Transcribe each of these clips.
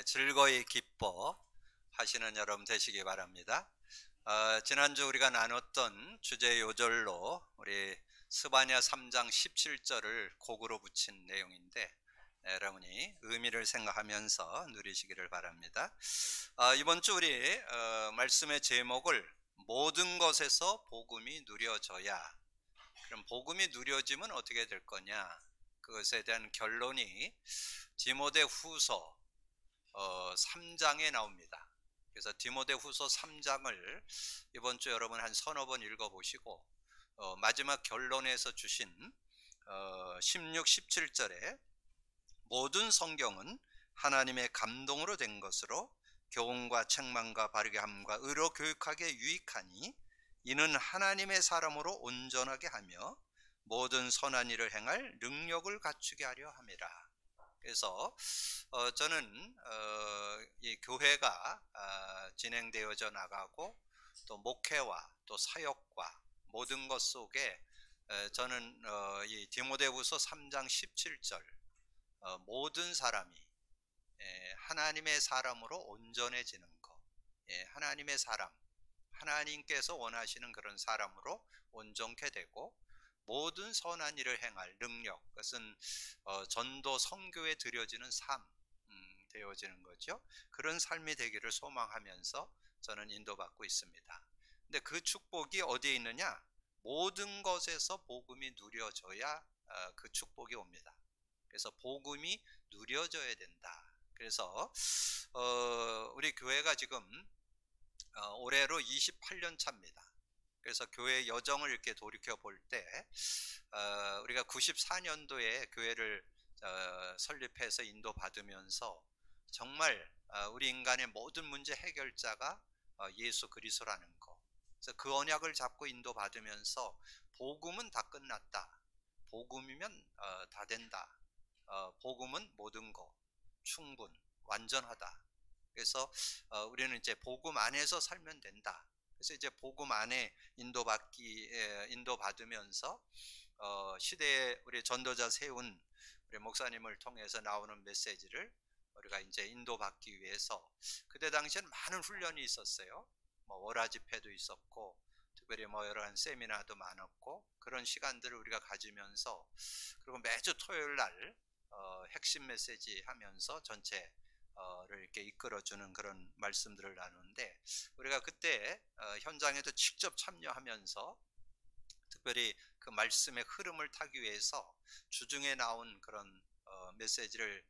즐거이 기뻐 하시는 여러분 되시기 바랍니다. 지난주 우리가 나눴던 주제 요절로 우리 스바냐 3장 17절을 곡으로 붙인 내용인데 여러분이 의미를 생각하면서 누리시기를 바랍니다. 이번 주 우리 말씀의 제목을 모든 것에서 복음이 누려져야, 그럼 복음이 누려지면 어떻게 될 거냐, 그것에 대한 결론이 디모데 후서 3장에 나옵니다. 그래서 디모데 후서 3장을 이번 주 여러분 한 서너 번 읽어보시고 마지막 결론에서 주신 16, 17절에 모든 성경은 하나님의 감동으로 된 것으로 교훈과 책망과 바르게 함과 의로 교육하기에 유익하니 이는 하나님의 사람으로 온전하게 하며 모든 선한 일을 행할 능력을 갖추게 하려 함이라. 그래서 저는 이 교회가 진행되어져 나가고 또 목회와 또 사역과 모든 것 속에 저는 이 디모데후서 3장 17절 모든 사람이 하나님의 사람으로 온전해지는 것, 하나님의 사람, 하나님께서 원하시는 그런 사람으로 온전케 되고 모든 선한 일을 행할 능력, 그것은 전도 선교에 드려지는 삶 되어지는 거죠. 그런 삶이 되기를 소망하면서 저는 인도받고 있습니다. 근데 그 축복이 어디에 있느냐? 모든 것에서 복음이 누려져야 그 축복이 옵니다. 그래서 복음이 누려져야 된다. 그래서 우리 교회가 지금 올해로 28년 차입니다. 그래서 교회 여정을 이렇게 돌이켜 볼 때 우리가 94년도에 교회를 설립해서 인도받으면서 정말 우리 인간의 모든 문제 해결자가 예수 그리스도라는 거, 그래서 그 언약을 잡고 인도받으면서 복음은 다 끝났다, 복음이면 다 된다, 복음은 모든 거, 충분, 완전하다. 그래서 우리는 이제 복음 안에서 살면 된다. 그래서 이제 복음 안에 인도받으면서 시대에 우리 전도자 세운 우리 목사님을 통해서 나오는 메시지를 우리가 이제 인도받기 위해서, 그때 당시에는 많은 훈련이 있었어요. 뭐 월화 집회도 있었고 특별히 뭐 여러 가지 세미나도 많았고 그런 시간들을 우리가 가지면서, 그리고 매주 토요일 날 핵심 메시지 하면서 전체 를 이렇게 이끌어주는 그런 말씀들을 나누는데, 우리가 그때 현장에도 직접 참여하면서 특별히 그 말씀의 흐름을 타기 위해서 주중에 나온 그런 메시지를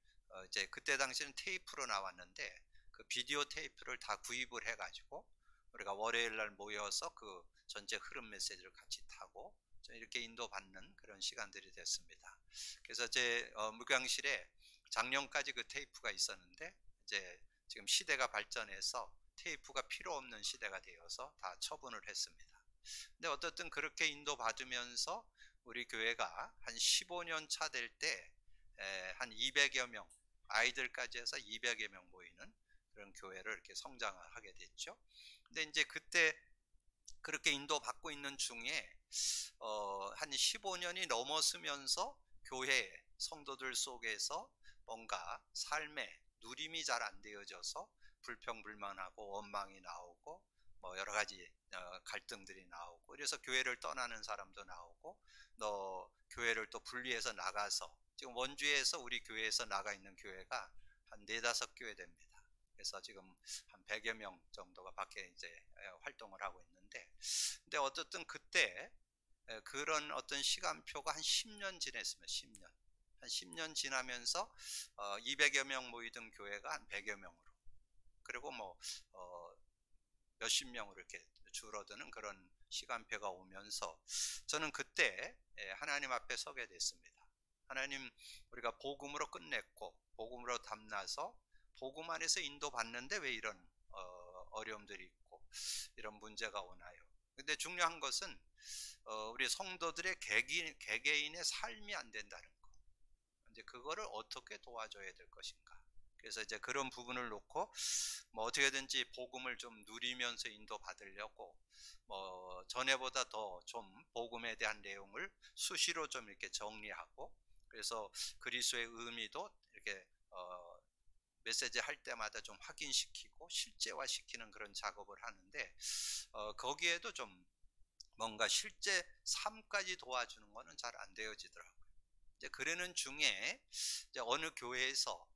이제 그때 당시에는 테이프로 나왔는데 그 비디오 테이프를 다 구입을 해가지고 우리가 월요일 날 모여서 그 전체 흐름 메시지를 같이 타고 이렇게 인도받는 그런 시간들이 됐습니다. 그래서 제 묵양실에 작년까지 그 테이프가 있었는데 이제 지금 시대가 발전해서 테이프가 필요 없는 시대가 되어서 다 처분을 했습니다. 근데 어쨌든 그렇게 인도받으면서 우리 교회가 한 15년 차 될 때 한 200여 명, 아이들까지 해서 200여 명 모이는 그런 교회를 이렇게 성장을 하게 됐죠. 근데 이제 그때 그렇게 인도받고 있는 중에 한 15년이 넘었으면서 교회 성도들 속에서 뭔가 삶에 누림이 잘 안 되어져서 불평불만하고 원망이 나오고 뭐 여러 가지 갈등들이 나오고, 그래서 교회를 떠나는 사람도 나오고 너 교회를 또 분리해서 나가서 지금 원주에서 우리 교회에서 나가 있는 교회가 한 4-5교회 됩니다. 그래서 지금 한 100여 명 정도가 밖에 이제 활동을 하고 있는데, 근데 어쨌든 그때 그런 어떤 시간표가 한 10년 지냈으면 10년. 한 10년 지나면서 200여 명 모이던 교회가 한 100여 명으로, 그리고 뭐 몇십 명으로 이렇게 줄어드는 그런 시간표가 오면서 저는 그때 하나님 앞에 서게 됐습니다. 하나님, 우리가 복음으로 끝냈고 복음으로 담나서 복음 안에서 인도받는데 왜 이런 어려움들이 있고 이런 문제가 오나요? 근데 중요한 것은 우리 성도들의 개개인의 삶이 안 된다는 거, 이제 그거를 어떻게 도와줘야 될 것인가. 그래서 이제 그런 부분을 놓고 뭐 어떻게든지 복음을 좀 누리면서 인도받으려고 뭐 전에보다 더 좀 복음에 대한 내용을 수시로 좀 이렇게 정리하고, 그래서 그리스도의 의미도 이렇게 메시지 할 때마다 좀 확인시키고 실제화시키는 그런 작업을 하는데, 거기에도 좀 뭔가 실제 삶까지 도와주는 거는 잘 안 되어지더라고요. 이제 그러는 중에 이제 어느 교회에서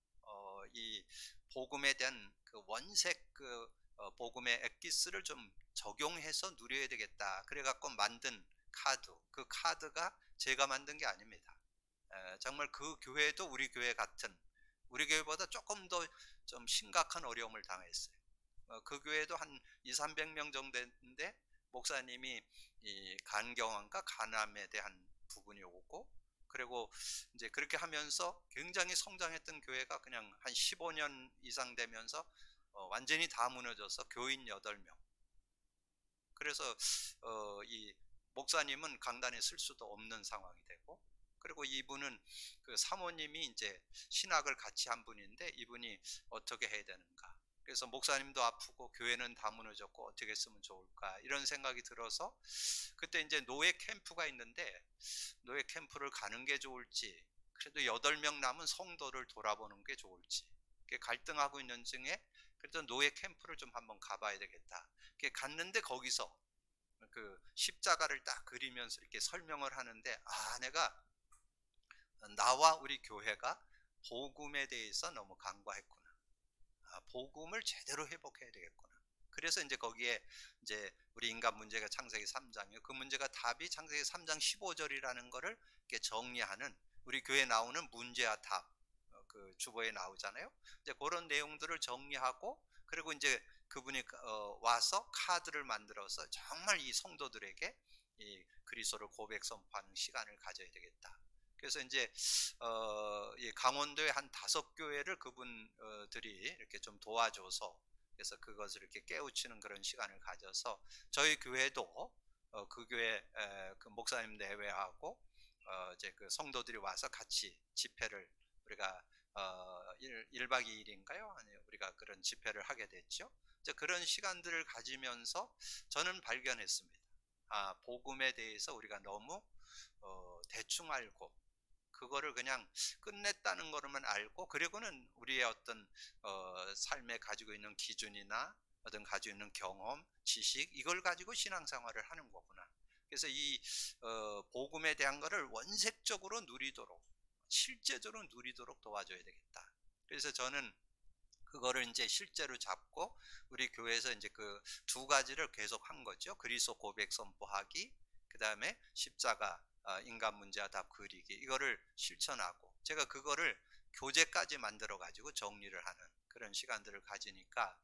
이 복음에 대한 그 원색 복음의 엑기스를 좀 적용해서 누려야 되겠다. 그래 갖고 만든 카드, 그 카드가 제가 만든 게 아닙니다. 정말 그 교회도 우리 교회 같은, 우리 교회보다 조금 더 좀 심각한 어려움을 당했어요. 그 교회도 한 200~300명 정도 됐는데, 목사님이 이 간경환과 간암에 대한 부분이 오고, 그리고 이제 그렇게 하면서 굉장히 성장했던 교회가 그냥 한 15년 이상 되면서 완전히 다 무너져서 교인 8명. 그래서 이 목사님은 강단에 쓸 수도 없는 상황이 되고, 그리고 이분은 그 사모님이 이제 신학을 같이 한 분인데, 이분이 어떻게 해야 되는가. 그래서 목사님도 아프고 교회는 다 무너졌고 어떻게 했으면 좋을까, 이런 생각이 들어서 그때 이제 노예 캠프가 있는데, 노예 캠프를 가는 게 좋을지, 그래도 8명 남은 성도를 돌아보는 게 좋을지, 갈등하고 있는 중에 그래도 노예 캠프를 좀 한번 가봐야 되겠다. 갔는데 거기서 그 십자가를 딱 그리면서 이렇게 설명을 하는데, 내가 나와 우리 교회가 복음에 대해서 너무 간과했구나. 복음을 제대로 회복해야 되겠구나. 그래서 이제 거기에 이제 우리 인간 문제가 창세기 3장이요. 그 문제가 답이 창세기 3장 15절이라는 거를 이렇게 정리하는, 우리 교회에 나오는 문제와 답, 그 주보에 나오잖아요. 이제 그런 내용들을 정리하고, 그리고 이제 그분이 와서 카드를 만들어서 정말 이 성도들에게 이 그리스도를 고백 선포하는 시간을 가져야 되겠다. 그래서 이제 이 강원도의 한 5교회를 그분들이 이렇게 좀 도와줘서, 그래서 그것을 이렇게 깨우치는 그런 시간을 가져서 저희 교회도 그 교회 그 목사님 내외하고 이제 그 성도들이 와서 같이 집회를 우리가 1박 2일인가요? 아니, 우리가 그런 집회를 하게 됐죠. 이제 그런 시간들을 가지면서 저는 발견했습니다. 복음에 대해서 우리가 너무 대충 알고, 그거를 그냥 끝냈다는 거로만 알고, 그리고는 우리의 어떤 삶에 가지고 있는 기준이나 어떤 가지고 있는 경험, 지식, 이걸 가지고 신앙생활을 하는 거구나. 그래서 이 복음에 대한 거를 원색적으로 누리도록, 실제적으로 누리도록 도와줘야 되겠다. 그래서 저는 그거를 이제 실제로 잡고 우리 교회에서 이제 그 2가지를 계속 한 거죠. 그리스도 고백 선포하기, 그 다음에 십자가 인간 문제와 답 그리기, 이거를 실천하고, 제가 그거를 교재까지 만들어 가지고 정리를 하는 그런 시간들을 가지니까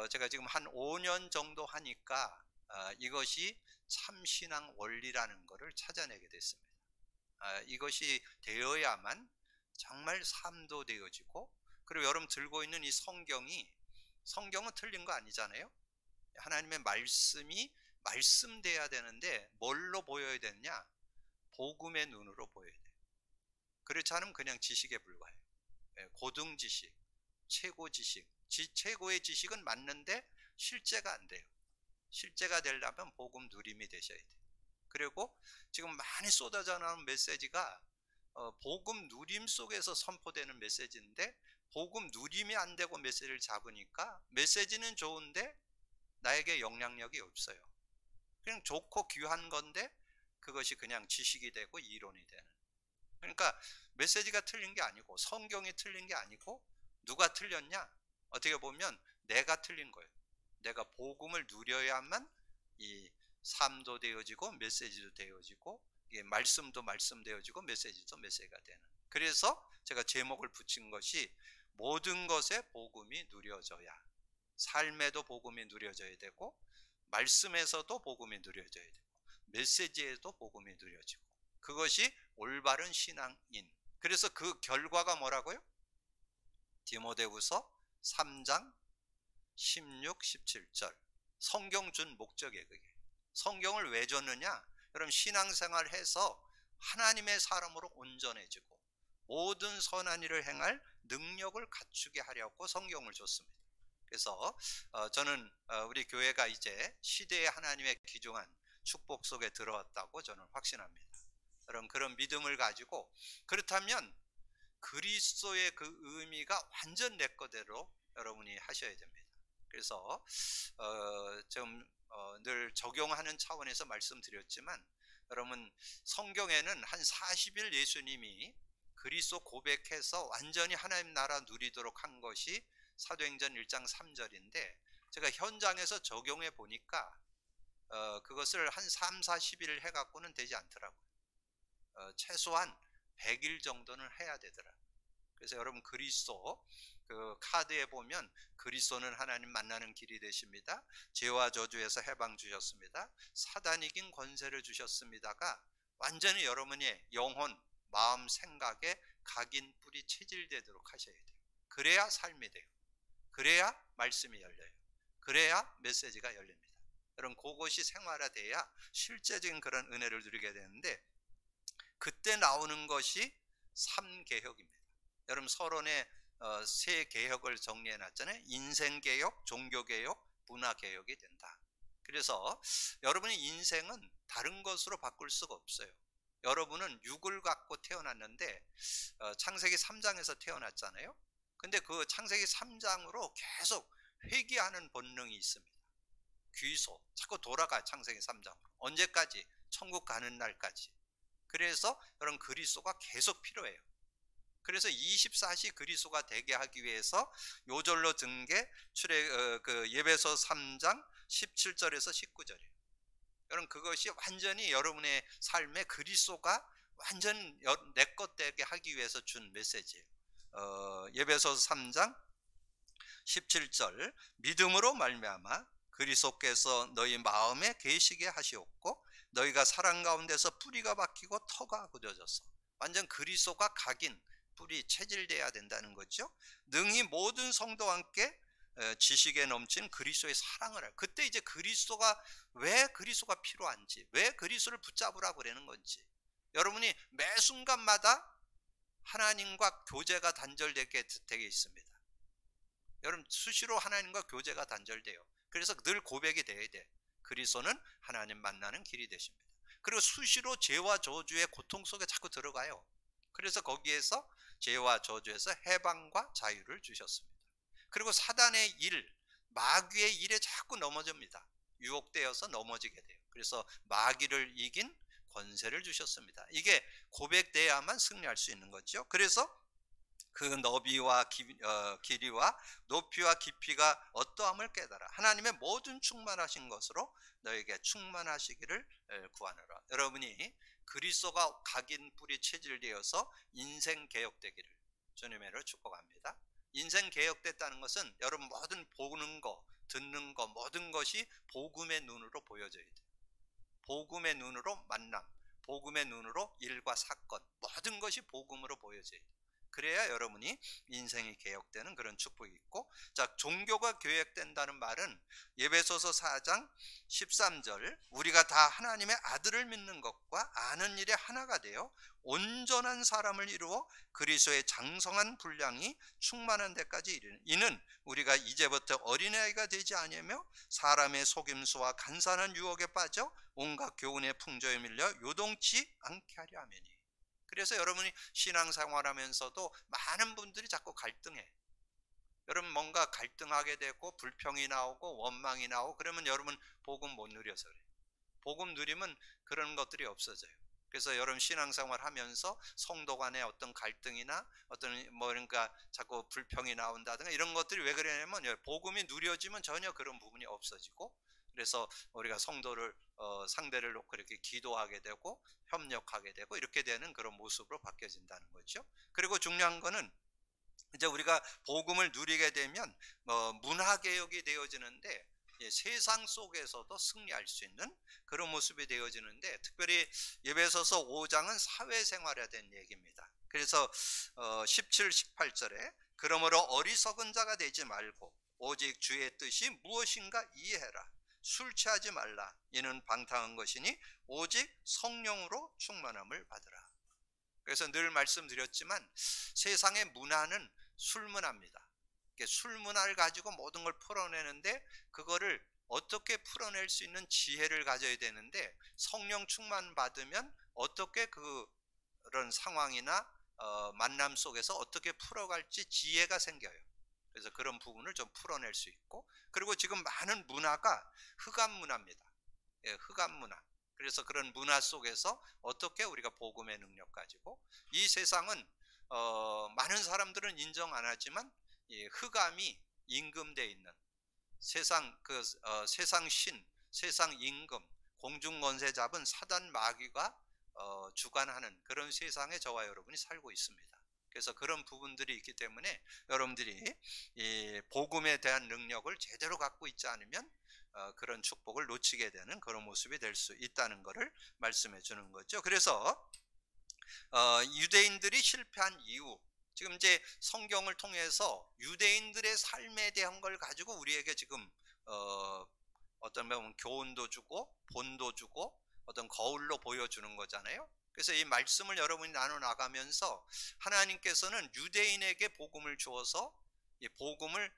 제가 지금 한 5년 정도 하니까 이것이 참신앙 원리라는 거를 찾아내게 됐습니다. 이것이 되어야만 정말 삶도 되어지고, 그리고 여러분 들고 있는 이 성경은 틀린 거 아니잖아요. 하나님의 말씀이 말씀돼야 되는데 뭘로 보여야 되느냐? 복음의 눈으로 보여야 돼요. 그렇지 않으면 그냥 지식에 불과해요. 고등 지식, 최고 지식, 최고의 지식은 맞는데 실제가 안 돼요. 실제가 되려면 복음 누림이 되셔야 돼요. 그리고 지금 많이 쏟아져 나오는 메시지가 복음 누림 속에서 선포되는 메시지인데, 복음 누림이 안 되고 메시지를 잡으니까 메시지는 좋은데 나에게 영향력이 없어요. 그냥 좋고 귀한 건데 그것이 그냥 지식이 되고 이론이 되는. 그러니까 메시지가 틀린 게 아니고 성경이 틀린 게 아니고, 누가 틀렸냐? 어떻게 보면 내가 틀린 거예요. 내가 복음을 누려야만 이 삶도 되어지고 메시지도 되어지고, 이게 말씀도 말씀 되어지고 메시지도 메시지가 되는. 그래서 제가 제목을 붙인 것이 모든 것에 복음이 누려져야, 삶에도 복음이 누려져야 되고, 말씀에서도 복음이 누려져야 되고, 메시지에도 복음이 누려지고, 그것이 올바른 신앙인. 그래서 그 결과가 뭐라고요? 디모데후서 3장 16, 17절. 성경 준 목적이에요. 그게 성경을 왜 줬느냐? 여러분, 신앙생활 해서 하나님의 사람으로 온전해지고 모든 선한 일을 행할 능력을 갖추게 하려고 성경을 줬습니다. 그래서 저는 우리 교회가 이제 시대의 하나님의 귀중한 축복 속에 들어왔다고 저는 확신합니다. 여러분, 그런 믿음을 가지고, 그렇다면 그리스도의 그 의미가 완전 내 거대로 여러분이 하셔야 됩니다. 그래서 좀 늘 적용하는 차원에서 말씀드렸지만, 여러분 성경에는 한 40일 예수님이 그리스도 고백해서 완전히 하나님 나라 누리도록 한 것이 사도행전 1장 3절인데, 제가 현장에서 적용해 보니까 그것을 한 3, 40일 해갖고는 되지 않더라고요. 최소한 100일 정도는 해야 되더라고요. 그래서 여러분 그리스도 그 카드에 보면 그리스도는 하나님 만나는 길이 되십니다. 죄와 저주에서 해방 주셨습니다. 사단 이긴 권세를 주셨습니다가 완전히 여러분의 영혼, 마음, 생각에 각인 뿌리 체질되도록 하셔야 돼요. 그래야 삶이 돼요. 그래야 말씀이 열려요. 그래야 메시지가 열립니다. 여러분 그것이 생활화돼야 실제적인 그런 은혜를 누리게 되는데, 그때 나오는 것이 3개혁입니다. 여러분 서론에 세 개혁을 정리해 놨잖아요. 인생개혁, 종교개혁, 문화개혁이 된다. 그래서 여러분의 인생은 다른 것으로 바꿀 수가 없어요. 여러분은 육을 갖고 태어났는데 창세기 3장에서 태어났잖아요. 근데 그 창세기 3장으로 계속 회귀하는 본능이 있습니다. 귀소, 자꾸 돌아가. 창세기 3장으로 언제까지? 천국 가는 날까지. 그래서 여러분 그리스도가 계속 필요해요. 그래서 24시 그리스도가 되게 하기 위해서 요절로 든 게 예배서 3장 17절에서 19절이에요. 여러분 그것이 완전히 여러분의 삶에 그리스도가 완전 내 것 되게 하기 위해서 준 메시지예요. 예배서 3장 17절, 믿음으로 말미암아 그리스도께서 너희 마음에 계시게 하시옵고 너희가 사랑 가운데서 뿌리가 박히고 터가 굳어져서, 완전 그리스도가 각인 뿌리 체질돼야 된다는 거죠. 능히 모든 성도와 함께 지식에 넘친 그리스도의 사랑을 알. 그때 이제 그리스도가 왜 그리스도가 필요한지, 왜 그리스도를 붙잡으라고 그러는 건지, 여러분이 매 순간마다 하나님과 교제가 단절되게 되게 있습니다. 여러분 수시로 하나님과 교제가 단절돼요. 그래서 늘 고백이 돼야 돼. 그리스도는 하나님 만나는 길이 되십니다. 그리고 수시로 죄와 저주의 고통 속에 자꾸 들어가요. 그래서 거기에서 죄와 저주에서 해방과 자유를 주셨습니다. 그리고 사단의 일, 마귀의 일에 자꾸 넘어집니다. 유혹되어서 넘어지게 돼요. 그래서 마귀를 이긴 권세를 주셨습니다. 이게 고백돼야만 승리할 수 있는 거죠. 그래서 그 너비와 길이와 높이와 깊이가 어떠함을 깨달아 하나님의 모든 충만하신 것으로 너에게 충만하시기를 구하노라. 여러분이 그리스도가 각인 뿌리 체질되어서 인생 개혁되기를 주님의 이름으로 축복합니다. 인생 개혁됐다는 것은 여러분 모든 보는 거, 듣는 거, 모든 것이 복음의 눈으로 보여져야 돼요. 복음의 눈으로 만남, 복음의 눈으로 일과 사건, 모든 것이 복음으로 보여져야 돼요. 그래야 여러분이 인생이 개혁되는 그런 축복이 있고, 자, 종교가 개혁된다는 말은 에베소서 4장 13절, 우리가 다 하나님의 아들을 믿는 것과 아는 일에 하나가 되어 온전한 사람을 이루어 그리스도의 장성한 분량이 충만한 데까지 이르는, 이는 우리가 이제부터 어린아이가 되지 아니하며 사람의 속임수와 간사한 유혹에 빠져 온갖 교훈의 풍조에 밀려 요동치 않게 하려 하매니. 그래서 여러분이 신앙생활하면서도 많은 분들이 자꾸 갈등해. 여러분 뭔가 갈등하게 되고 불평이 나오고 원망이 나오고 그러면 여러분 복음 못 누려서 그래요. 복음 누리면 그런 것들이 없어져요. 그래서 여러분 신앙생활 하면서 성도 간의 어떤 갈등이나 어떤 그러니까 자꾸 불평이 나온다든가 이런 것들이 왜 그러냐면 복음이 누려지면 전혀 그런 부분이 없어지고, 그래서 우리가 성도를 상대를 놓고 이렇게 기도하게 되고 협력하게 되고 이렇게 되는 그런 모습으로 바뀌어진다는 거죠. 그리고 중요한 거는 이제 우리가 복음을 누리게 되면 문화개혁이 되어지는데, 세상 속에서도 승리할 수 있는 그런 모습이 되어지는데, 특별히 에베소서 5장은 사회생활에 대한 얘기입니다. 그래서 17, 18절에 그러므로 어리석은 자가 되지 말고 오직 주의 뜻이 무엇인가 이해해라. 술 취하지 말라. 이는 방탕한 것이니 오직 성령으로 충만함을 받으라. 그래서 늘 말씀드렸지만 세상의 문화는 술문화입니다. 술문화를 가지고 모든 걸 풀어내는데, 그거를 어떻게 풀어낼 수 있는 지혜를 가져야 되는데, 성령 충만 받으면 어떻게 그런 상황이나 만남 속에서 어떻게 풀어갈지 지혜가 생겨요. 그래서 그런 부분을 좀 풀어낼 수 있고, 그리고 지금 많은 문화가 흑암 문화입니다. 예, 흑암 문화. 그래서 그런 문화 속에서 어떻게 우리가 복음의 능력 가지고, 이 세상은 많은 사람들은 인정 안 하지만 이 흑암이 임금돼 있는 세상, 세상 신, 세상 임금, 공중 권세 잡은 사단 마귀가 주관하는 그런 세상에 저와 여러분이 살고 있습니다. 그래서 그런 부분들이 있기 때문에 여러분들이 이 복음에 대한 능력을 제대로 갖고 있지 않으면 그런 축복을 놓치게 되는 그런 모습이 될 수 있다는 것을 말씀해 주는 거죠. 그래서 유대인들이 실패한 이유, 지금 이제 성경을 통해서 유대인들의 삶에 대한 걸 가지고 우리에게 지금 어떤 면은 교훈도 주고 본도 주고 어떤 거울로 보여주는 거잖아요. 그래서 이 말씀을 여러분이 나눠 나가면서 하나님께서는 유대인에게 복음을 주어서 이 복음을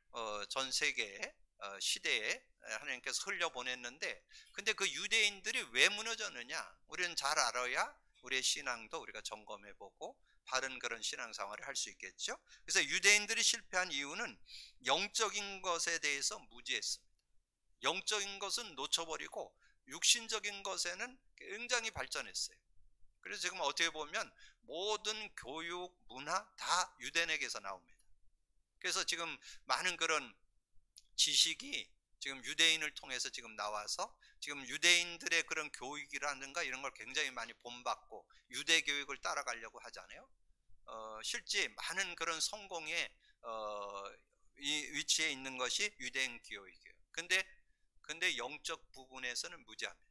전 세계 시대에 하나님께서 흘려보냈는데, 근데 그 유대인들이 왜 무너졌느냐, 우리는 잘 알아야 우리의 신앙도 우리가 점검해보고 바른 그런 신앙생활을 할 수 있겠죠. 그래서 유대인들이 실패한 이유는 영적인 것에 대해서 무지했습니다. 영적인 것은 놓쳐버리고 육신적인 것에는 굉장히 발전했어요. 그래서 지금 어떻게 보면 모든 교육, 문화 다 유대인에게서 나옵니다. 그래서 지금 많은 그런 지식이 지금 유대인을 통해서 지금 나와서 지금 유대인들의 그런 교육이라든가 이런 걸 굉장히 많이 본받고 유대 교육을 따라가려고 하잖아요. 실제 많은 그런 성공의 이 위치에 있는 것이 유대인 교육이에요. 근데 영적 부분에서는 무지합니다.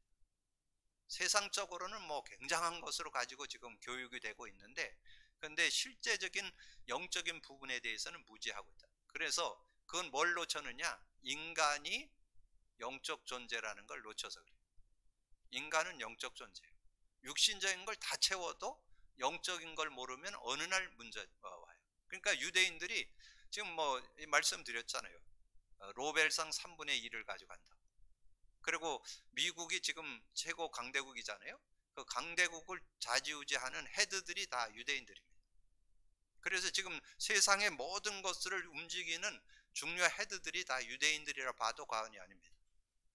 세상적으로는 뭐 굉장한 것으로 가지고 지금 교육이 되고 있는데, 근데 실제적인 영적인 부분에 대해서는 무지하고 있다. 그래서 그건 뭘 놓쳤느냐, 인간이 영적 존재라는 걸 놓쳐서 그래요. 인간은 영적 존재예요. 육신적인 걸 다 채워도 영적인 걸 모르면 어느 날 문제가 와요. 그러니까 유대인들이 지금 뭐 말씀드렸잖아요. 로벨상 3분의 1을 가져간다. 그리고 미국이 지금 최고 강대국이잖아요. 그 강대국을 좌지우지하는 헤드들이 다 유대인들입니다. 그래서 지금 세상의 모든 것들을 움직이는 중요 헤드들이 다 유대인들이라 봐도 과언이 아닙니다.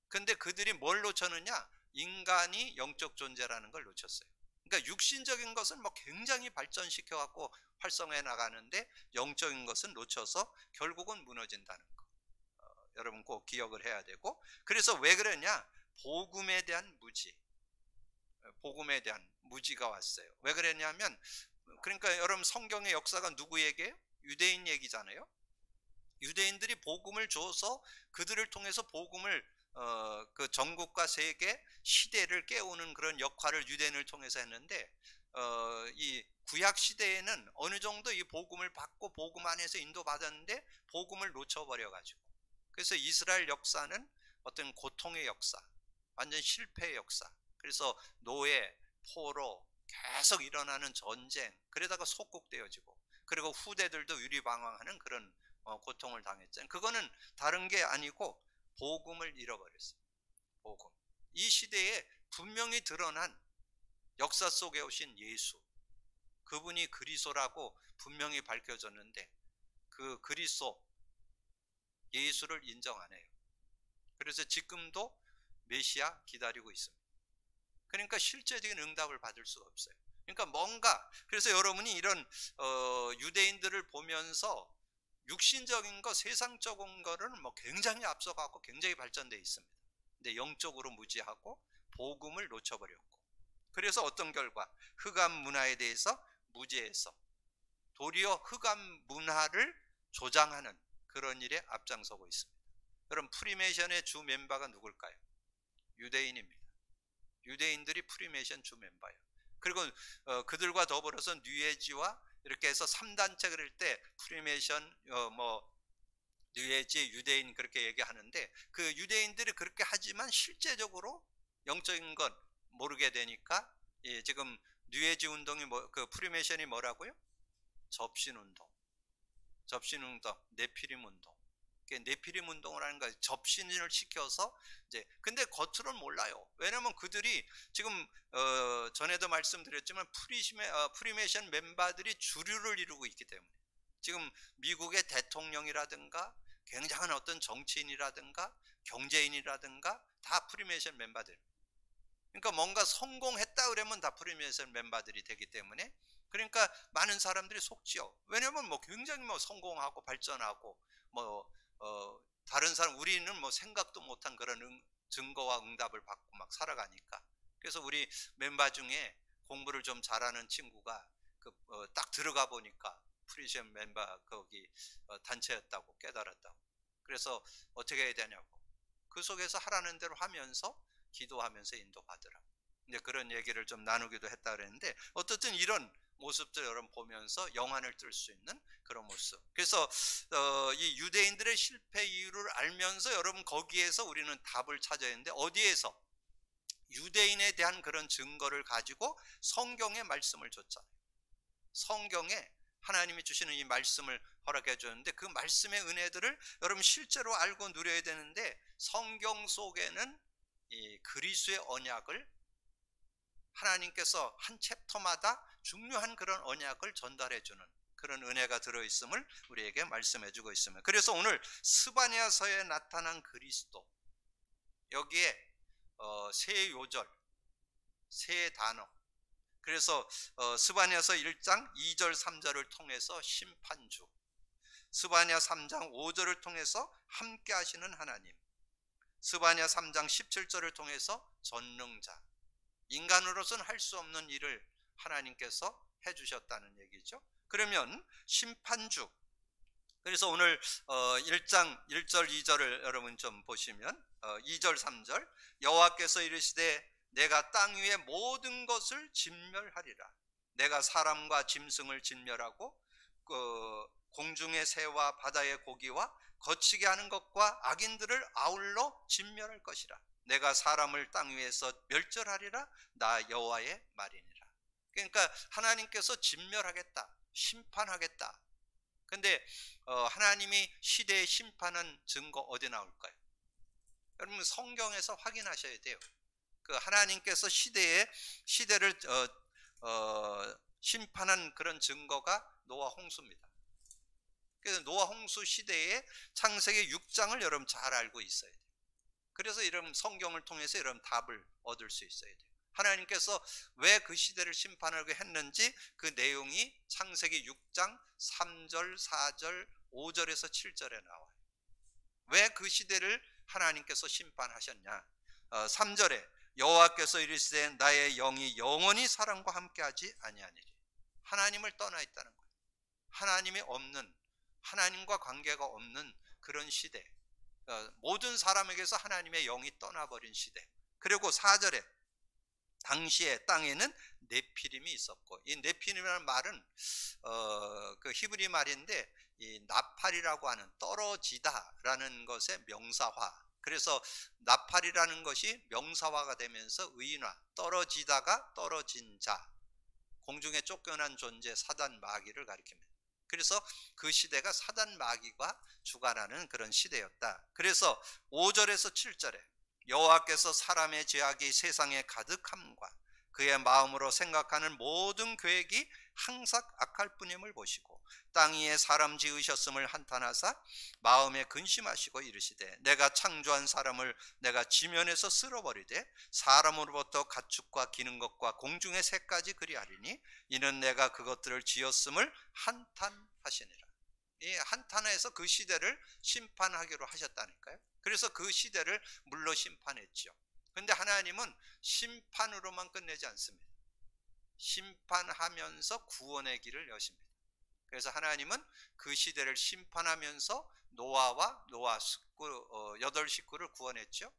근데 그들이 뭘 놓쳤느냐, 인간이 영적 존재라는 걸 놓쳤어요. 그러니까 육신적인 것은 뭐 굉장히 발전시켜 갖고 활성화해 나가는데 영적인 것은 놓쳐서 결국은 무너진다는 거. 여러분 꼭 기억을 해야 되고, 그래서 왜 그러냐, 복음에 대한 무지, 복음에 대한 무지가 왔어요. 왜 그랬냐면, 그러니까 여러분 성경의 역사가 누구에게? 유대인 얘기잖아요. 유대인들이 복음을 줘서 그들을 통해서 복음을 그 전국과 세계 시대를 깨우는 그런 역할을 유대인을 통해서 했는데, 이 구약 시대에는 어느 정도 이 복음을 받고 복음 안에서 인도받았는데 복음을 놓쳐버려 가지고, 그래서 이스라엘 역사는 어떤 고통의 역사, 완전 실패의 역사. 그래서 노예, 포로, 계속 일어나는 전쟁, 그러다가 속국되어지고, 그리고 후대들도 유리방황하는 그런 고통을 당했잖아요. 그거는 다른 게 아니고 복음을 잃어버렸어요. 복음. 이 시대에 분명히 드러난 역사 속에 오신 예수, 그분이 그리스도라고 분명히 밝혀졌는데 그 그리스도 예수를 인정 안 해요. 그래서 지금도 메시아 기다리고 있습니다. 그러니까 실제적인 응답을 받을 수가 없어요. 그러니까 뭔가, 그래서 여러분이 이런 유대인들을 보면서 육신적인 거, 세상적인 거는 뭐 굉장히 앞서가고 굉장히 발전되어 있습니다. 근데 영적으로 무지하고 복음을 놓쳐버렸고, 그래서 어떤 결과, 흑암 문화에 대해서 무지해서 도리어 흑암 문화를 조장하는 그런 일에 앞장서고 있습니다. 그럼 프리메이션의 주 멤버가 누굴까요? 유대인입니다. 유대인들이 프리메이션 주 멤버예요. 그리고 그들과 더불어서 뉴에지와 이렇게 해서 3단체 그럴 때 프리메이션 뉴에지, 유대인 그렇게 얘기하는데, 그 유대인들이 그렇게 하지만 실제적으로 영적인 건 모르게 되니까, 지금 뉴에지 운동이 그 프리메이션이 뭐라고요? 접신운동, 네피림 운동. 네피림 운동을 하는 거예요. 접신을 시켜서 이제, 근데 겉으로는 몰라요. 왜냐면 그들이 지금 전에도 말씀드렸지만 프리메이션 멤버들이 주류를 이루고 있기 때문에, 지금 미국의 대통령이라든가 굉장한 어떤 정치인이라든가 경제인이라든가 다 프리메이션 멤버들. 그러니까 뭔가 성공했다 그러면 다 프리메이션 멤버들이 되기 때문에, 그러니까 많은 사람들이 속지요. 왜냐면 뭐 굉장히 뭐 성공하고 발전하고 뭐 다른 사람, 우리는 뭐 생각도 못한 그런 증거와 응답을 받고 막 살아가니까. 그래서 우리 멤버 중에 공부를 좀 잘하는 친구가 딱 들어가 보니까 프리메이션 멤버 거기 단체였다고 깨달았다고. 그래서 어떻게 해야 되냐고, 그 속에서 하라는 대로 하면서 기도하면서 인도받으라고. 이제 그런 얘기를 좀 나누기도 했다 그랬는데, 어떻든 이런 모습들 여러분 보면서 영안을 뜰 수 있는 그런 모습. 그래서 이 유대인들의 실패 이유를 알면서 여러분 거기에서 우리는 답을 찾아야 하는데, 어디에서? 유대인에 대한 그런 증거를 가지고 성경의 말씀을 줬잖아요. 성경에 하나님이 주시는 이 말씀을 허락해 줬는데, 그 말씀의 은혜들을 여러분 실제로 알고 누려야 되는데, 성경 속에는 이 그리스도의 언약을 하나님께서 한 챕터마다 중요한 그런 언약을 전달해 주는 그런 은혜가 들어있음을 우리에게 말씀해 주고 있습니다. 그래서 오늘 스바냐서에 나타난 그리스도, 여기에 세 요절, 세 단어, 그래서 스바냐서 1장 2절 3절을 통해서 심판주, 스바냐 3장 5절을 통해서 함께 하시는 하나님, 스바냐 3장 17절을 통해서 전능자, 인간으로서는 할 수 없는 일을 하나님께서 해주셨다는 얘기죠. 그러면 심판주, 그래서 오늘 1장 1절 2절을 여러분 좀 보시면 2절 3절, 여호와께서 이르시되 내가 땅 위의 모든 것을 진멸하리라. 내가 사람과 짐승을 진멸하고 공중의 새와 바다의 고기와 거치게 하는 것과 악인들을 아울러 진멸할 것이라. 내가 사람을 땅 위에서 멸절하리라. 나 여호와의 말이니라. 그러니까 하나님께서 진멸하겠다, 심판하겠다. 근데 하나님이 시대의 심판한 증거 어디 나올까요? 여러분 성경에서 확인하셔야 돼요. 그 하나님께서 시대를 심판한 그런 증거가 노아 홍수입니다. 그래서 노아 홍수 시대에 창세기 6장을 여러분 잘 알고 있어야 돼요. 그래서 이런 성경을 통해서 이런 답을 얻을 수 있어야 돼요. 하나님께서 왜 그 시대를 심판하게 했는지 그 내용이 창세기 6장 3절, 4절, 5절에서 7절에 나와요. 왜 그 시대를 하나님께서 심판하셨냐? 3절에 여호와께서 이르시되 나의 영이 영원히 사람과 함께하지 아니하니리. 하나님을 떠나 있다는 거예요. 하나님이 없는, 하나님과 관계가 없는 그런 시대, 모든 사람에게서 하나님의 영이 떠나버린 시대. 그리고 4절에 당시에 땅에는 네피림이 있었고, 이 네피림이라는 말은 그 히브리 말인데, 이 나팔이라고 하는 떨어지다라는 것의 명사화. 그래서 나팔이라는 것이 명사화가 되면서 의인화, 떨어지다가 떨어진 자, 공중에 쫓겨난 존재 사단 마귀를 가리킵니다. 그래서 그 시대가 사단 마귀가 주관하는 그런 시대였다. 그래서 5절에서 7절에 여호와께서 사람의 죄악이 세상에 가득함과 그의 마음으로 생각하는 모든 계획이 항상 악할 뿐임을 보시고 땅 위에 사람 지으셨음을 한탄하사 마음에 근심하시고 이르시되 내가 창조한 사람을 내가 지면에서 쓸어버리되 사람으로부터 가축과 기는 것과 공중의 새까지 그리하리니 이는 내가 그것들을 지었음을 한탄하시니라. 이 한탄해서 그 시대를 심판하기로 하셨다니까요. 그래서 그 시대를 물로 심판했죠. 근데 하나님은 심판으로만 끝내지 않습니다. 심판하면서 구원의 길을 여십니다. 그래서 하나님은 그 시대를 심판하면서 노아와 노아 식구 8식구를 구원했죠.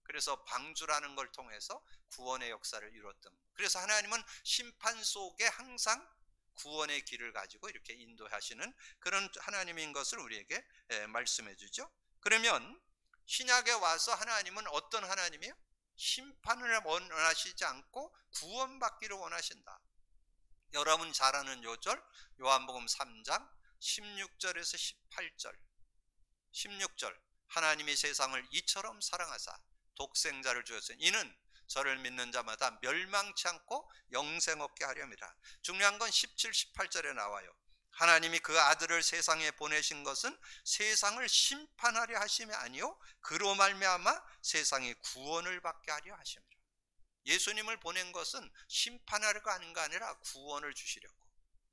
그래서 방주라는 걸 통해서 구원의 역사를 이뤘던. 그래서 하나님은 심판 속에 항상 구원의 길을 가지고 이렇게 인도하시는 그런 하나님인 것을 우리에게 말씀해 주죠. 그러면 신약에 와서 하나님은 어떤 하나님이에요? 심판을 원하시지 않고 구원받기를 원하신다. 여러분 잘 아는 요절 요한복음 3장 16절에서 18절, 16절 하나님이 세상을 이처럼 사랑하사 독생자를 주었으니 이는 저를 믿는 자마다 멸망치 않고 영생 얻게 하려니라. 중요한 건 17, 18절에 나와요. 하나님이 그 아들을 세상에 보내신 것은 세상을 심판하려 하심이 아니요 그로 말미암아 세상이 구원을 받게 하려 하심이라. 예수님을 보낸 것은 심판하려가 하는 거 아니라 구원을 주시려고.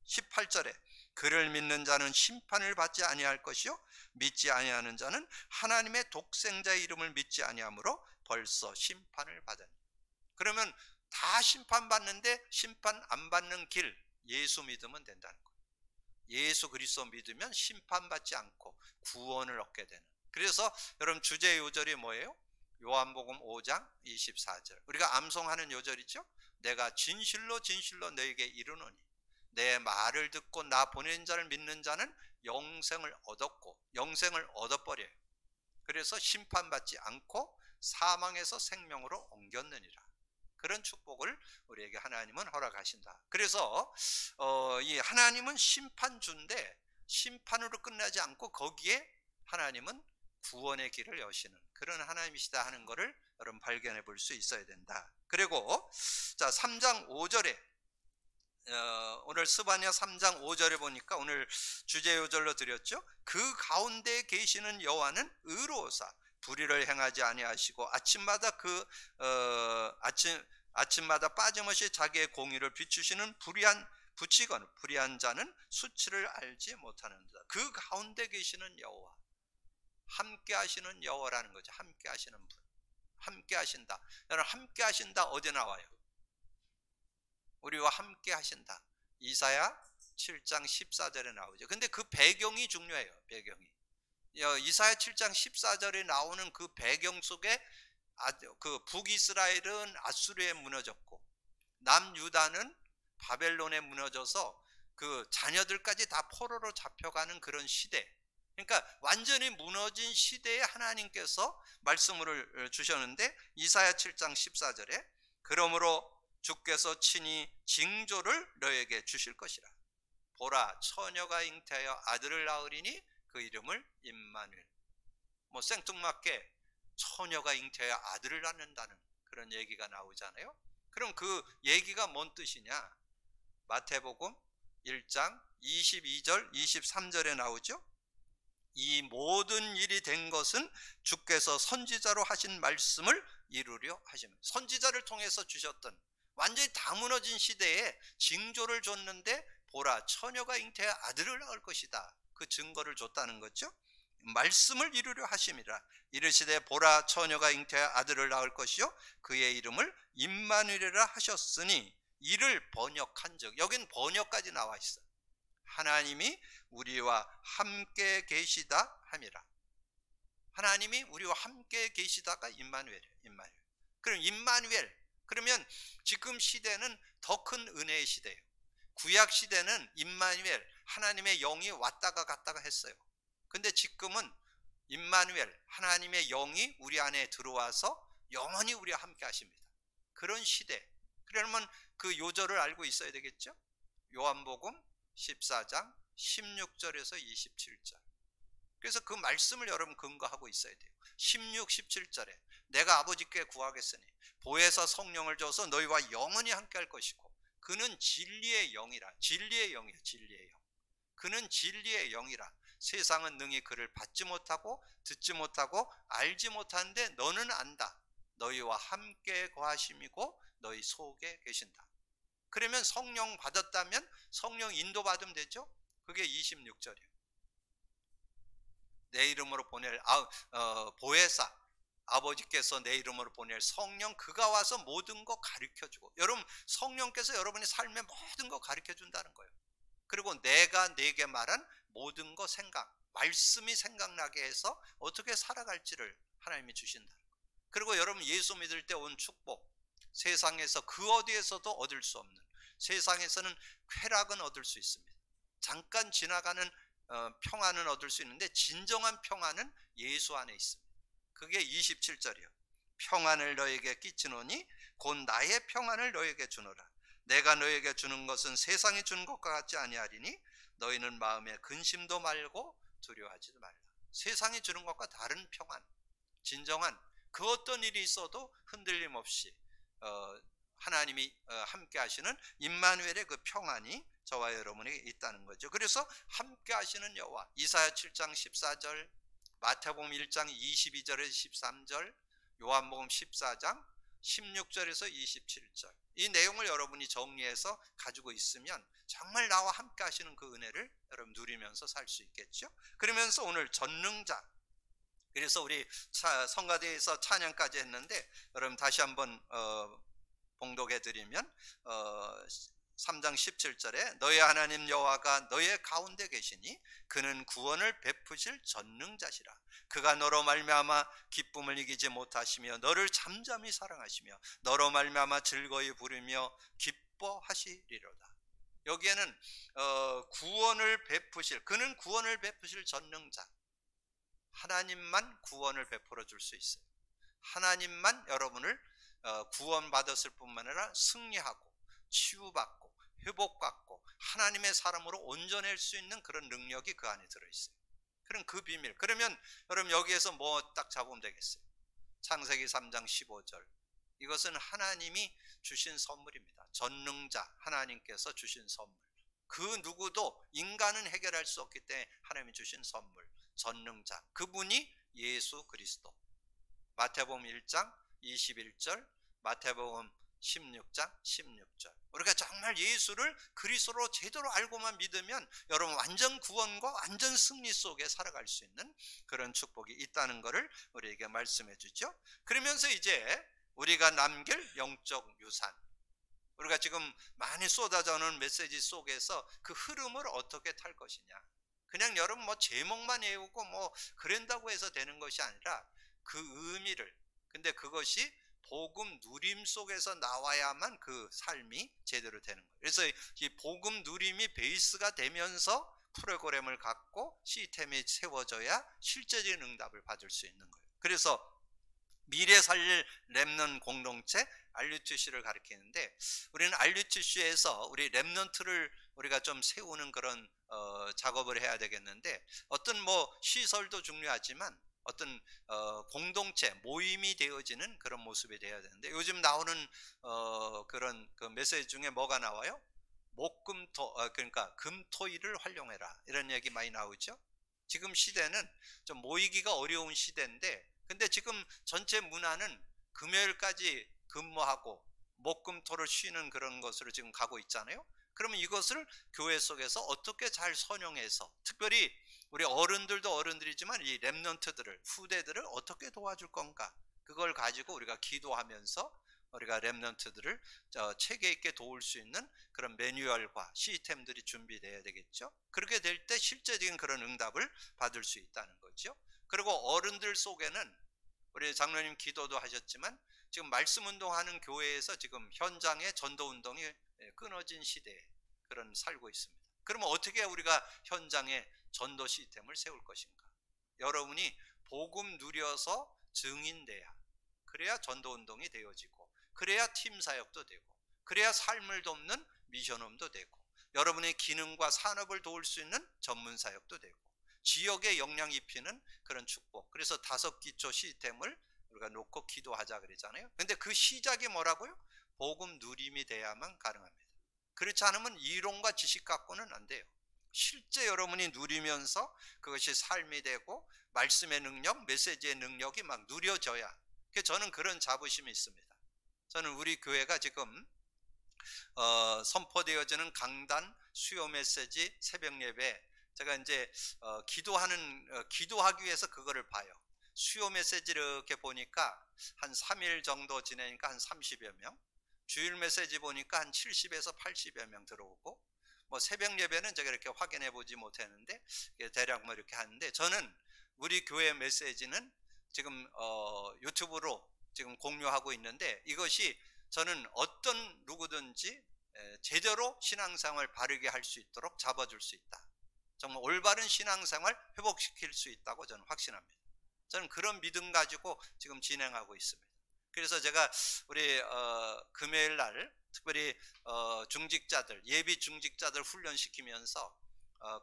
18절에 그를 믿는 자는 심판을 받지 아니할 것이요 믿지 아니하는 자는 하나님의 독생자의 이름을 믿지 아니하므로 벌써 심판을 받았니. 그러면 다 심판받는데 심판 안 받는 길 예수 믿으면 된다는 거예요. 예수 그리스도 믿으면 심판받지 않고 구원을 얻게 되는. 그래서 여러분 주제 요절이 뭐예요? 요한복음 5장 24절 우리가 암송하는 요절이죠. 내가 진실로 진실로 너에게 이르노니 내 말을 듣고 나 보낸 자를 믿는 자는 영생을 얻었고 영생을 얻어버려요. 그래서 심판받지 않고 사망에서 생명으로 옮겼느니라. 그런 축복을 우리에게 하나님은 허락하신다. 그래서 이 하나님은 심판주인데 심판으로 끝나지 않고 거기에 하나님은 구원의 길을 여시는 그런 하나님이시다 하는 것을 여러분 발견해 볼 수 있어야 된다. 그리고 자 3장 5절에 오늘 스바냐 3장 5절에 보니까 오늘 주제 요절로 드렸죠. 그 가운데 계시는 여호와는 의로우사 불의를 행하지 아니하시고 아침마다 아침마다 빠짐없이 자기의 공의를 비추시는 불의한 자는 수치를 알지 못하는다. 그 가운데 계시는 여호와, 함께 하시는 여호와라는 거죠. 함께 하시는 분, 함께 하신다. 여러분 함께 하신다 어디 나와요? 우리와 함께 하신다. 이사야 7장 14절에 나오죠. 근데 그 배경이 중요해요. 배경이 이사야 7장 14절에 나오는 그 배경 속에 그 북이스라엘은 아수르에 무너졌고 남유다는 바벨론에 무너져서 그 자녀들까지 다 포로로 잡혀가는 그런 시대. 그러니까 완전히 무너진 시대에 하나님께서 말씀을 주셨는데 이사야 7장 14절에 그러므로 주께서 친히 징조를 너에게 주실 것이라. 보라 처녀가 잉태하여 아들을 낳으리니 그 이름을 임마누엘. 뭐 생뚱맞게 처녀가 잉태하여 아들을 낳는다는 그런 얘기가 나오잖아요. 그럼 그 얘기가 뭔 뜻이냐? 마태복음 1장 22절 23절에 나오죠. 이 모든 일이 된 것은 주께서 선지자로 하신 말씀을 이루려 하십니다. 선지자를 통해서 주셨던 완전히 다 무너진 시대에 징조를 줬는데 보라 처녀가 잉태하여 아들을 낳을 것이다. 그 증거를 줬다는 거죠. 말씀을 이루려 하심이라. 이르시되 보라 처녀가 잉태하여 아들을 낳을 것이요 그의 이름을 임마누엘이라 하셨으니 이를 번역한 적. 여긴 번역까지 나와 있어. 하나님이 우리와 함께 계시다 함이라. 하나님이 우리와 함께 계시다가 임마누엘이에요. 임마누엘. 그럼 임마누엘 그러면 지금 시대는 더 큰 은혜의 시대예요. 구약 시대는 임마누엘 하나님의 영이 왔다가 갔다가 했어요. 근데 지금은 임마누엘 하나님의 영이 우리 안에 들어와서 영원히 우리와 함께 하십니다. 그런 시대. 그러면 그 요절을 알고 있어야 되겠죠. 요한복음 14장 16절에서 27절. 그래서 그 말씀을 여러분 근거하고 있어야 돼요. 16, 17절에 내가 아버지께 구하겠으니 보혜사 성령을 줘서 너희와 영원히 함께 할 것이고 그는 진리의 영이라. 진리의 영이에요. 진리의 영. 그는 진리의 영이라. 세상은 능히 그를 받지 못하고 듣지 못하고 알지 못하는데 너는 안다. 너희와 함께 거하심이고 너희 속에 계신다. 그러면 성령 받았다면 성령 인도받으면 되죠. 그게 26절이에요. 내 이름으로 보낼 보혜사 아버지께서 내 이름으로 보낼 성령 그가 와서 모든 거 가르쳐주고. 여러분 성령께서 여러분의 삶의 모든 거 가르쳐준다는 거예요. 그리고 내가 네게 말한 모든 거 말씀이 생각나게 해서 어떻게 살아갈지를 하나님이 주신다는 거예요. 그리고 여러분 예수 믿을 때 온 축복, 세상에서 그 어디에서도 얻을 수 없는, 세상에서는 쾌락은 얻을 수 있습니다. 잠깐 지나가는 평안은 얻을 수 있는데 진정한 평안은 예수 안에 있습니다. 그게 27절이요. 평안을 너에게 끼치노니 곧 나의 평안을 너에게 주노라. 내가 너에게 주는 것은 세상이 주는 것과 같지 아니하리니 너희는 마음에 근심도 말고 두려워하지도 말라. 세상이 주는 것과 다른 평안, 진정한 그 어떤 일이 있어도 흔들림 없이 하나님이 함께 하시는 임마누엘의 그 평안이 저와 여러분에게 있다는 거죠. 그래서 함께 하시는 여호와, 이사야 7장 14절, 마태복음 1장 22절에서 13절, 요한복음 14장 16절에서 27절, 이 내용을 여러분이 정리해서 가지고 있으면 정말 나와 함께 하시는 그 은혜를 여러분 누리면서 살 수 있겠죠. 그러면서 오늘 전능자, 그래서 우리 성가대에서 찬양까지 했는데 여러분 다시 한번 봉독해 드리면 3장 17절에 너의 하나님 여호와가 너의 가운데 계시니 그는 구원을 베푸실 전능자시라. 그가 너로 말미암아 기쁨을 이기지 못하시며 너를 잠잠히 사랑하시며 너로 말미암아 즐거이 부르며 기뻐하시리로다. 여기에는 구원을 베푸실, 그는 구원을 베푸실 전능자, 하나님만 구원을 베풀어 줄 수 있어요. 하나님만 여러분을 구원받았을 뿐만 아니라 승리하고 치유받고 회복받고 하나님의 사람으로 온전할 수 있는 그런 능력이 그 안에 들어있어요. 그럼 그 비밀, 그러면 여러분 여기에서 뭐 딱 잡으면 되겠어요? 창세기 3장 15절, 이것은 하나님이 주신 선물입니다. 전능자 하나님께서 주신 선물, 그 누구도 인간은 해결할 수 없기 때문에 하나님이 주신 선물, 전능자, 그분이 예수 그리스도. 마태복음 1장 21절, 마태복음 16장 16절. 우리가 정말 예수를 그리스도로 제대로 알고만 믿으면 여러분 완전 구원과 완전 승리 속에 살아갈 수 있는 그런 축복이 있다는 것을 우리에게 말씀해 주죠. 그러면서 이제 우리가 남길 영적 유산, 우리가 지금 많이 쏟아져 오는 메시지 속에서 그 흐름을 어떻게 탈 것이냐, 그냥 여러분 뭐 제목만 외우고 뭐 그런다고 해서 되는 것이 아니라 그 의미를, 근데 그것이 복음 누림 속에서 나와야만 그 삶이 제대로 되는 거예요. 그래서 이 복음 누림이 베이스가 되면서 프로그램을 갖고 시스템이 세워져야 실제적인 응답을 받을 수 있는 거예요. 그래서 미래 살릴 렘넌트 공동체 RUTC를 가리키는데, 우리는 RUTC에서 우리 렘넌트를 우리가 좀 세우는 그런 작업을 해야 되겠는데, 어떤 뭐 시설도 중요하지만 어떤 공동체 모임이 되어지는 그런 모습이 되어야 되는데, 요즘 나오는 그런 그 메시지 중에 뭐가 나와요? 목금토, 그러니까 금토일을 활용해라, 이런 얘기 많이 나오죠. 지금 시대는 좀 모이기가 어려운 시대인데, 근데 지금 전체 문화는 금요일까지 근무하고 목금토를 쉬는 그런 것으로 지금 가고 있잖아요. 그러면 이것을 교회 속에서 어떻게 잘 선용해서, 특별히 우리 어른들도 어른들이지만 이 렘넌트들을, 후대들을 어떻게 도와줄 건가, 그걸 가지고 우리가 기도하면서 우리가 렘넌트들을 체계 있게 도울 수 있는 그런 매뉴얼과 시스템들이 준비되어야 되겠죠. 그렇게 될 때 실제적인 그런 응답을 받을 수 있다는 거죠. 그리고 어른들 속에는 우리 장로님 기도도 하셨지만 지금 말씀 운동하는 교회에서 지금 현장의 전도 운동이 끊어진 시대에 그런 살고 있습니다. 그러면 어떻게 우리가 현장에 전도 시스템을 세울 것인가? 여러분이 복음 누려서 증인돼야, 그래야 전도 운동이 되어지고, 그래야 팀 사역도 되고, 그래야 삶을 돕는 미션홈도 되고, 여러분의 기능과 산업을 도울 수 있는 전문 사역도 되고, 지역에 영향 입히는 그런 축복. 그래서 5기초 시스템을 우리가 놓고 기도하자 그러잖아요. 근데 그 시작이 뭐라고요? 복음 누림이 돼야만 가능합니다. 그렇지 않으면 이론과 지식 갖고는 안 돼요. 실제 여러분이 누리면서 그것이 삶이 되고 말씀의 능력, 메시지의 능력이 막 누려져야. 저는 그런 자부심이 있습니다. 저는 우리 교회가 지금 선포되어지는 강단, 수요 메시지, 새벽 예배, 제가 이제 기도하기 위해서 그거를 봐요. 수요 메시지를 이렇게 보니까 한 3일 정도 지내니까 한 30여 명, 주일 메시지 보니까 한 70에서 80여 명 들어오고, 뭐 새벽 예배는 제가 이렇게 확인해 보지 못했는데 대략 뭐 이렇게 하는데, 저는 우리 교회 메시지는 지금 유튜브로 지금 공유하고 있는데, 이것이 저는 어떤 누구든지 제대로 신앙생활 바르게 할 수 있도록 잡아줄 수 있다. 정말 올바른 신앙생활 회복시킬 수 있다고 저는 확신합니다. 저는 그런 믿음 가지고 지금 진행하고 있습니다. 그래서 제가 우리 금요일 날 특별히 중직자들, 예비 중직자들 훈련시키면서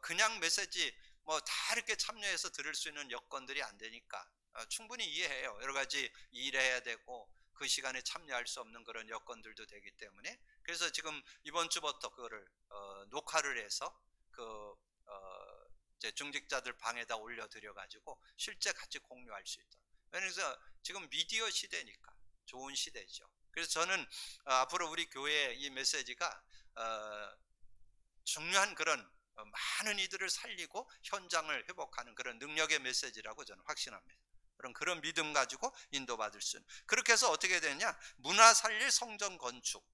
그냥 메시지 뭐 다 이렇게 참여해서 들을 수 있는 여건들이 안 되니까 충분히 이해해요. 여러 가지 일해야 되고 그 시간에 참여할 수 없는 그런 여건들도 되기 때문에, 그래서 지금 이번 주부터 그거를 녹화를 해서 그 이제 중직자들 방에다 올려드려 가지고 실제 같이 공유할 수 있다. 그래서 지금 미디어 시대니까 좋은 시대죠. 그래서 저는 앞으로 우리 교회 이 메시지가 중요한 그런 많은 이들을 살리고 현장을 회복하는 그런 능력의 메시지라고 저는 확신합니다. 그런 믿음 가지고 인도받을 수 있는. 그렇게 해서 어떻게 되냐, 문화 살릴 성전 건축,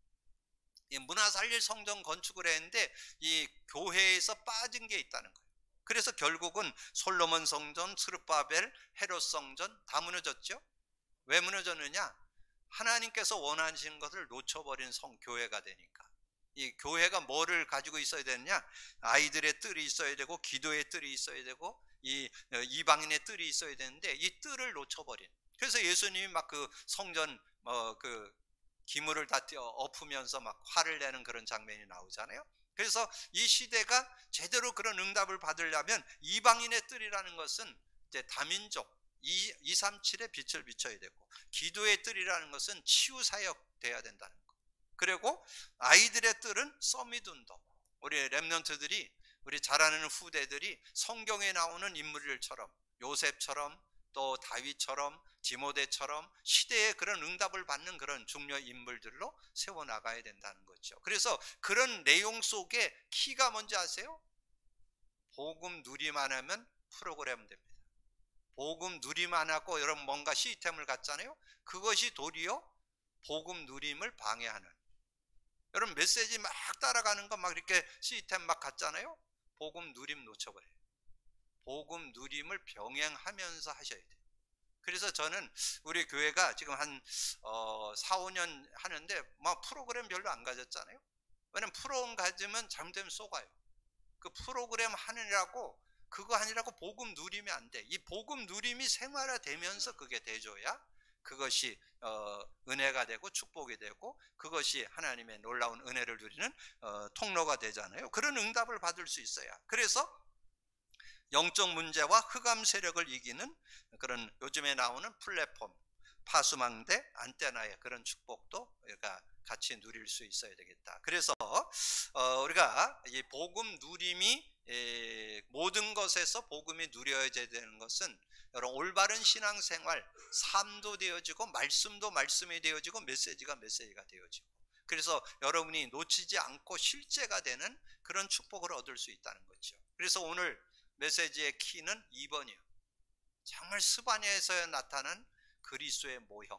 이 문화 살릴 성전 건축을 했는데 이 교회에서 빠진 게 있다는 거예요. 그래서 결국은 솔로몬 성전, 스룹바벨, 헤롯 성전 다 무너졌죠. 왜 무너졌느냐, 하나님께서 원하시는 것을 놓쳐버린 교회가 되니까. 이 교회가 뭐를 가지고 있어야 되느냐, 아이들의 뜰이 있어야 되고 기도의 뜰이 있어야 되고 이 이방인의 뜰이 있어야 되는데 이 뜰을 놓쳐버린. 그래서 예수님이 막 그 성전 그 기물을 다 엎으면서 막 화를 내는 그런 장면이 나오잖아요. 그래서 이 시대가 제대로 그런 응답을 받으려면 이방인의 뜰이라는 것은 이제 다민족 237의 빛을 비춰야 되고, 기도의 뜰이라는 것은 치유사역 돼야 된다는 거. 그리고 아이들의 뜰은 서밋운동, 우리 렘넌트들이, 우리 잘 아는 후대들이 성경에 나오는 인물들처럼, 요셉처럼 또 다윗처럼 디모데처럼 시대의 그런 응답을 받는 그런 중요 인물들로 세워나가야 된다는 거죠. 그래서 그런 내용 속에 키가 뭔지 아세요? 복음 누리만 하면 프로그램 됩니다. 복음 누리만 하고 여러분 뭔가 시스템을 갖잖아요. 그것이 도리어 복음 누림을 방해하는. 여러분 메시지 막 따라가는 거 막 이렇게 시스템 막 갖잖아요. 복음 누림 놓쳐버려요. 복음 누림을 병행하면서 하셔야 돼요. 그래서 저는 우리 교회가 지금 한 4, 5년 하는데 막 프로그램 별로 안 가졌잖아요. 왜냐면 프로그램 가지면 잘못되면 쏘가요. 그 프로그램 하느라고, 그거 하느라고 복음 누리면 안 돼. 이 복음 누림이 생활화되면서 그게 돼줘야 그것이 은혜가 되고 축복이 되고 그것이 하나님의 놀라운 은혜를 누리는 통로가 되잖아요. 그런 응답을 받을 수 있어야. 그래서 영적 문제와 흑암 세력을 이기는 그런 요즘에 나오는 플랫폼, 파수망대, 안테나의 그런 축복도 우리가 같이 누릴 수 있어야 되겠다. 그래서 우리가 이 복음 누림이 모든 것에서 복음이 누려져야 되는 것은 여러분 올바른 신앙생활, 삶도 되어지고 말씀도 말씀이 되어지고 메시지가 메시지가 되어지고, 그래서 여러분이 놓치지 않고 실제가 되는 그런 축복을 얻을 수 있다는 거죠. 그래서 오늘 메시지의 키는 2번이에요. 정말 스바냐에서 나타난 그리스도의 모형,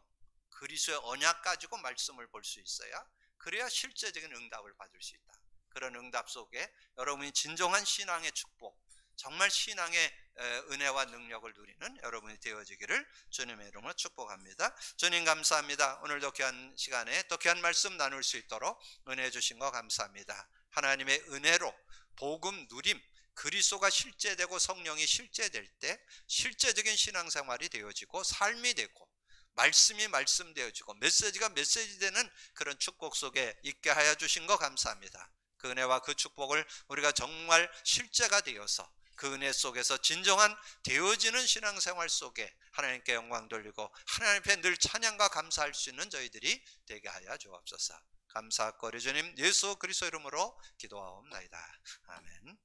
그리스도의 언약 가지고 말씀을 볼 수 있어야, 그래야 실제적인 응답을 받을 수 있다. 그런 응답 속에 여러분이 진정한 신앙의 축복, 정말 신앙의 은혜와 능력을 누리는 여러분이 되어지기를 주님의 이름으로 축복합니다. 주님 감사합니다. 오늘도 귀한 시간에 또 귀한 말씀 나눌 수 있도록 은혜 주신 거 감사합니다. 하나님의 은혜로 복음 누림, 그리스도가 실제되고 성령이 실제될 때 실제적인 신앙생활이 되어지고 삶이 되고 말씀이 말씀되어지고 메시지가 메시지 되는 그런 축복 속에 있게 하여 주신 거 감사합니다. 그 은혜와 그 축복을 우리가 정말 실제가 되어서 그 은혜 속에서 진정한 되어지는 신앙생활 속에 하나님께 영광 돌리고 하나님 앞에 늘 찬양과 감사할 수 있는 저희들이 되게 하여 주옵소서. 감사하고 우리 주님 예수 그리스도 이름으로 기도하옵나이다. 아멘.